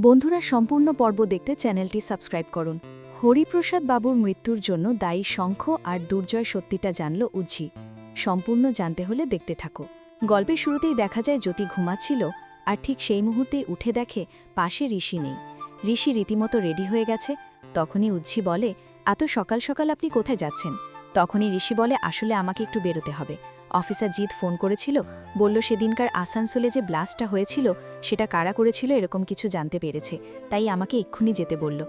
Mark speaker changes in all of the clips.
Speaker 1: বন্ধুরা, সম্পূর্ণ পর্ব দেখতে চ্যানেলটি সাবস্ক্রাইব করুন। হরিপ্রসাদ বাবুর মৃত্যুর জন্য দায়ী শঙ্খ আর দুর্জয় সত্যিটা জানল উজ্জি। সম্পূর্ণ জানতে হলে দেখতে থাকো। গল্পের শুরুতেই দেখা যায় জ্যোতি ঘুমাচ্ছিল, আর ঠিক সেই মুহূর্তেই উঠে দেখে পাশে ঋষি নেই। ঋষি রীতিমতো রেডি হয়ে গেছে। তখনই উজ্জি বলে, এত সকাল সকাল আপনি কোথায় যাচ্ছেন? তখনই ঋষি বলে, আসলে আমাকে একটু বেরোতে হবে। অফিসার জিৎ ফোন করেছিল, বলল সেদিনকার আসানসোলে যে ব্লাস্টটা হয়েছিল সেটা কারা করেছিল এরকম কিছু জানতে পেরেছে, তাই আমাকে এক্ষুনি যেতে বলল।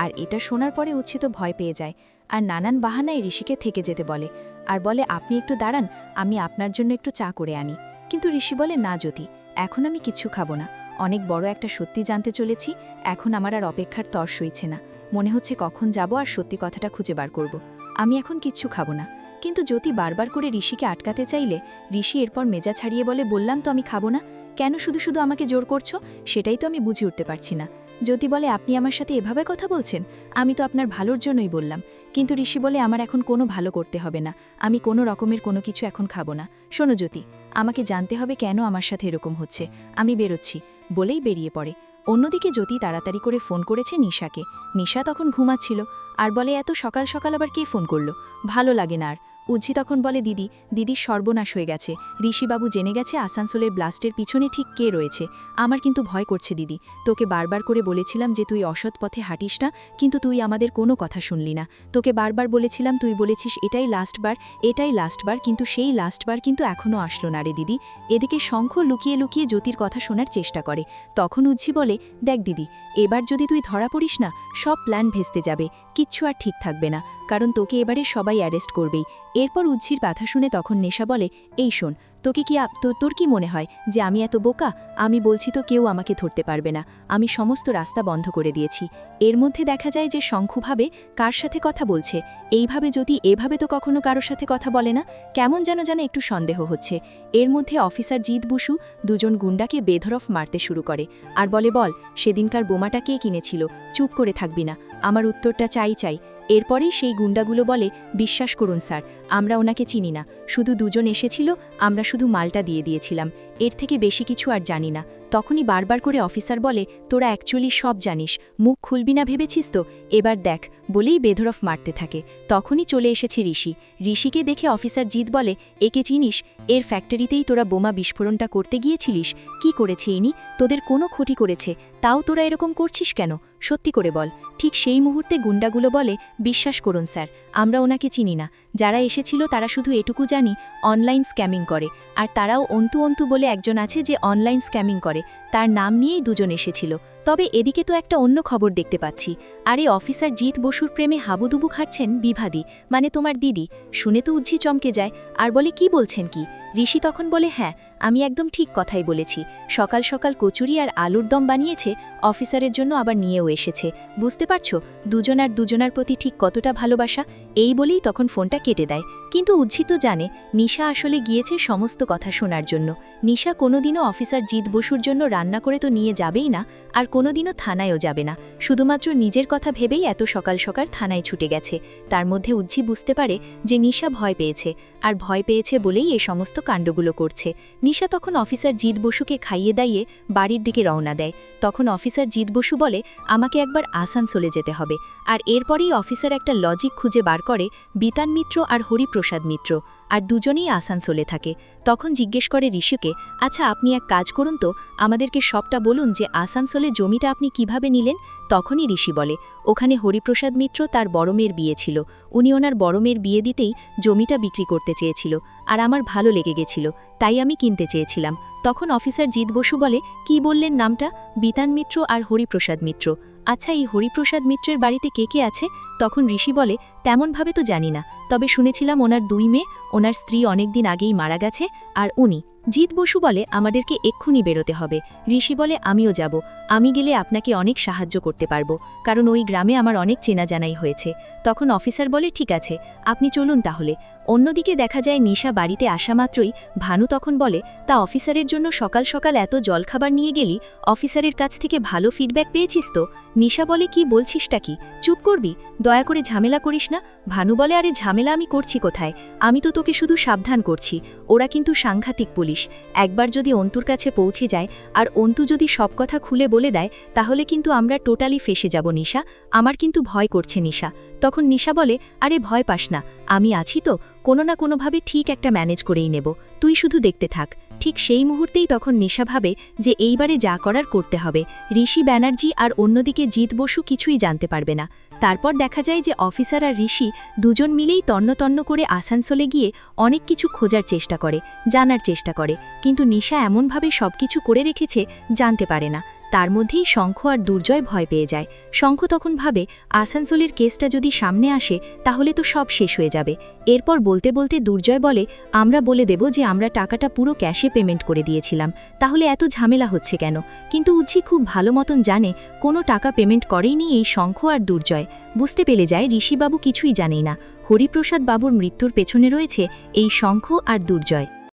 Speaker 1: আর এটা শোনার পরে উচ্ছিত ভয় পেয়ে যায়, আর নানান বাহানায় ঋষিকে থেকে যেতে বলে, আর বলে আপনি একটু দাঁড়ান, আমি আপনার জন্য একটু চা করে আনি। কিন্তু ঋষি বলে, না জ্যোতি, এখন আমি কিচ্ছু খাবো না। অনেক বড় একটা সত্যি জানতে চলেছি, এখন আমার আর অপেক্ষার তর সইছে না। মনে হচ্ছে কখন যাব আর সত্যি কথাটা খুঁজে বার করব। আমি এখন কিচ্ছু খাবো না। কিন্তু জ্যোতি বারবার করে ঋষিকে আটকাতে চাইলে ঋষি এরপর মেজা ছাড়িয়ে বলে, বললাম তো আমি খাবো না, কেন শুধু শুধু আমাকে জোর করছো? সেটাই তো আমি বুঝে উঠতে পারছি না। জ্যোতি বলে, আপনি আমার সাথে এভাবে কথা বলছেন? আমি তো আপনার ভালোর জন্যই বললাম। কিন্তু ঋষি বলে, আমার এখন কোনো ভালো করতে হবে না, আমি কোনো রকমের কোনো কিছু এখন খাবো না। শোনো জ্যোতি, আমাকে জানতে হবে কেন আমার সাথে এরকম হচ্ছে। আমি বেরোচ্ছি বলেই বেরিয়ে পড়ে। অন্যদিকে জ্যোতি তাড়াতাড়ি করে ফোন করেছে নিশাকে। নিশা তখন ঘুমাচ্ছিল, আর বলে, এত সকাল সকাল আবার কে ফোন করলো? ভালো লাগে না আর। উজ্জি তখন বলে, দিদির সর্বনাশ হয়ে গেছে। ঋষিবাবু জেনে গেছে আসানসোলের ব্লাস্টের পিছনে ঠিক কে রয়েছে। আমার কিন্তু ভয় করছে দিদি। তোকে বারবার করে বলেছিলাম যে তুই অসৎ পথে হাঁটিস না, কিন্তু তুই আমাদের কোনো কথা শুনলি না। তোকে বারবার বলেছিলাম, তুই বলেছিস এটাই লাস্টবার, কিন্তু সেই লাস্টবার কিন্তু এখনও আসলো না রে দিদি। এদিকে শঙ্খ লুকিয়ে লুকিয়ে জ্যোতির কথা শোনার চেষ্টা করে। তখন উজ্জি বলে, দেখ দিদি, এবার যদি তুই ধরা পড়িস না, সব প্ল্যান ভেস্তে যাবে, কিচ্ছু আর ঠিক থাকবে না, কারণ তোকে এবারে সবাই অ্যারেস্ট করবেই। এরপর উজ্জির কথা শুনে তখন নেশা বলে, এই শোন, তোকে কি তোর কি মনে হয় যে আমি এত বোকা? আমি বলছি তো কেউ আমাকে ধরতে পারবে না, আমি সমস্ত রাস্তা বন্ধ করে দিয়েছি। এর মধ্যে দেখা যায় যে শঙ্খু ভাবে কার সাথে কথা বলছে। এইভাবে যদি এভাবে তো কখনো কারোর সাথে কথা বলে না, কেমন যেন একটু সন্দেহ হচ্ছে। এর মধ্যে অফিসার জিৎ বসু দুজন গুন্ডাকে বেধরফ মারতে শুরু করে, আর বলে, বল সেদিনকার বোমাটা কে কিনেছিল? চুপ করে থাকবি না, আমার উত্তরটা চাই। এরপরেই সেই গুন্ডাগুলো বলে, বিশ্বাস করুন স্যার, আমরা ওনাকে চিনি না, শুধু দুজন এসেছিল, আমরা শুধু মালটা দিয়ে দিয়েছিলাম, এর থেকে বেশি কিছু আর জানি না। তখনই বারবার করে অফিসার বলে, তোরা অ্যাকচুয়ালি সব জানিস, মুখ খুলবি না ভেবেছিস তো, এবার দেখ, বলেই বেধরফ মারতে থাকে। তখনই চলে এসেছে ঋষিকে দেখে অফিসার জিৎ বলে, একে চিনিস? এর ফ্যাক্টরিতেই তোরা বোমা বিস্ফোরণটা করতে গিয়েছিলিস। কি করেছে ইনি? তোদের কোনো ক্ষতি করেছে, তাও তোরা এরকম করছিস কেন? সত্যি করে বল। ঠিক সেই মুহূর্তে গুন্ডাগুলো বলে, বিশ্বাস করুন স্যার, আমরা ওনাকে চিনি না, যারা এসেছিল তারা শুধু এটুকু জানি অনলাইন স্ক্যামিং করে, আর তারাও অন্তু বলে একজন আছে যে অনলাইন স্ক্যামিং করে, তার নাম নিয়েই দুজন এসেছিল। তবে এদিকে তো একটা অন্য খবর দেখতে পাচ্ছি, আরে অফিসার জিৎ বসুর প্রেমে হাবুডুবু খাচ্ছেন বিভাদি, মানে তোমার দিদি। শুনে তো উজ্জি চমকে যায়, আর বলে, কি বলছেন কি? ঋষি তখন বলে, হ্যাঁ, আমি একদম ঠিক কথাই বলেছি। সকাল সকাল কচুরি আর আলুর দম বানিয়েছে, অফিসারের জন্য আবার নিয়েও এসেছে। বুঝতে পারছো দুজনার প্রতি ঠিক কতটা ভালোবাসা? এই বলেই তখন ফোনটা কেটে দেয়। কিন্তু উজ্জি তো জানে নিশা আসলে গিয়েছে সমস্ত কথা শোনার জন্য। নিশা কোনোদিনও অফিসার জিৎ বসুর জন্য রান্না করে তো নিয়ে যাবেই না, আর কোনোদিনও থানায়ও যাবে না, শুধুমাত্র নিজের কথা ভেবেই এত সকাল সকাল থানায় ছুটে গেছে। তার মধ্যে উজ্জি বুঝতে পারে যে নিশা ভয় পেয়েছে, আর ভয় পেয়েছে বলেই এ সমস্ত কাণ্ডগুলো করছে। নিশা তখন অফিসার জিৎ বসুকে খাইয়ে দাইয়ে বাড়ির দিকে রওনা দেয়। তখন অফিসার জিৎ বসু বলে, আমাকে একবার আসানসোলে যেতে হবে। আর এরপরেই অফিসার একটা লজিক খুঁজে বার করে বিতান মিত্র আর হরিপ্রসাদ মিত্র, আর দুজনেই আসানসোলে থাকে। তখন জিজ্ঞেস করে ঋষিকে, আচ্ছা আপনি এক কাজ করুন তো, আমাদেরকে সবটা বলুন যে আসানসোলে জমিটা আপনি কিভাবে নিলেন। তখনই ঋষি বলে, ওখানে হরিপ্রসাদ মিত্র তার বড় মেয়ের বিয়ে ছিল, উনি ওনার বড় মেয়ের বিয়ে দিতেই জমিটা বিক্রি করতে চেয়েছিল, আর আমার ভালো লেগে গেছিল, তাই আমি কিনতে চেয়েছিলাম। তখন অফিসার জিৎ বসু বলে, কি বললেন নামটা? বিতান মিত্র আর হরিপ্রসাদ মিত্র। আচ্ছা, এই হরিপ্রসাদ মিত্রের বাড়িতে কে কে আছে? তখন ঋষি বলে, তেমনভাবে তো জানি না, তবে শুনেছিলাম ওনার 2 মেয়ে, ওনার স্ত্রী অনেকদিন আগেই মারা গেছে, আর উনি। জিৎ বসু বলে, আমাদেরকে এক্ষুনি বেরোতে হবে। ঋষি বলে, আমিও যাব, আমি গেলে আপনাকে অনেক সাহায্য করতে পারবো, কারণ ওই গ্রামে আমার অনেক চেনা জানাই হয়েছে। তখন অফিসার বলে, ঠিক আছে, আপনি চলুন তাহলে। অন্যদিকে দেখা যায় নিশা বাড়িতে আসা মাত্রই ভানু তখন বলে, তা অফিসারের জন্য সকাল সকাল এত জলখাবার নিয়ে গেলি, অফিসারের কাছ থেকে ভালো ফিডব্যাক পেয়েছিস তো? নিশা বলে, কি বলছিসটা কি, চুপ করবি? দয়া করে ঝামেলা করিস না। ভানু বলে, আরে ঝামেলা আমি করছি কোথায়, আমি তো তোকে শুধু সাবধান করছি। ওরা কিন্তু সাংঘাতিক পুলিশ, একবার যদি অন্তুর কাছে পৌঁছে যায় আর অন্তু যদি সব কথা খুলে বলে দেয় তাহলে কিন্তু আমরা টোটালি ফেসে যাব নিশা, আমার কিন্তু ভয় করছে নিশা। তখন নিশা বলে, আরে ভয় পাস না, আমি আছি তো, কোনো না কোনোভাবে ঠিক একটা ম্যানেজ করেই নেব, তুই শুধু দেখতে থাক। ঠিক সেই মুহূর্তেই তখন নিশা ভাবে যে এইবারে যা করার করতে হবে, ঋষি ব্যানার্জি আর অন্যদিকে জিৎ বসু কিছুই জানতে পারবে না। তারপর দেখা যায় যে অফিসার আর ঋষি দুজন মিলেই তন্ন করে আসানসোলে গিয়ে অনেক কিছু খোঁজার চেষ্টা করে, জানার চেষ্টা করে, কিন্তু নিশা এমনভাবে সবকিছু করে রেখেছে জানতে পারে না। তার মধ্যেই শঙ্খ আর দুর্জয় ভয় পেয়ে যায়। শঙ্খ তখন ভাবে আসানসোলের কেসটা যদি সামনে আসে তাহলে তো সব শেষ হয়ে যাবে। এরপর বলতে বলতে দুর্জয় বলে, আমরা বলে দেব যে আমরা টাকাটা পুরো ক্যাশে পেমেন্ট করে দিয়েছিলাম, তাহলে এত ঝামেলা হচ্ছে কেন। কিন্তু উজ্জি খুব ভালো মতন জানে কোনো টাকা পেমেন্ট করেইনি এই শঙ্খ আর দুর্জয়। বুঝতে পেরে যায় ঋষিবাবু কিছুই জানেই না, হরিপ্রসাদ বাবুর মৃত্যুর পেছনে রয়েছে এই শঙ্খ আর দুর্জয়।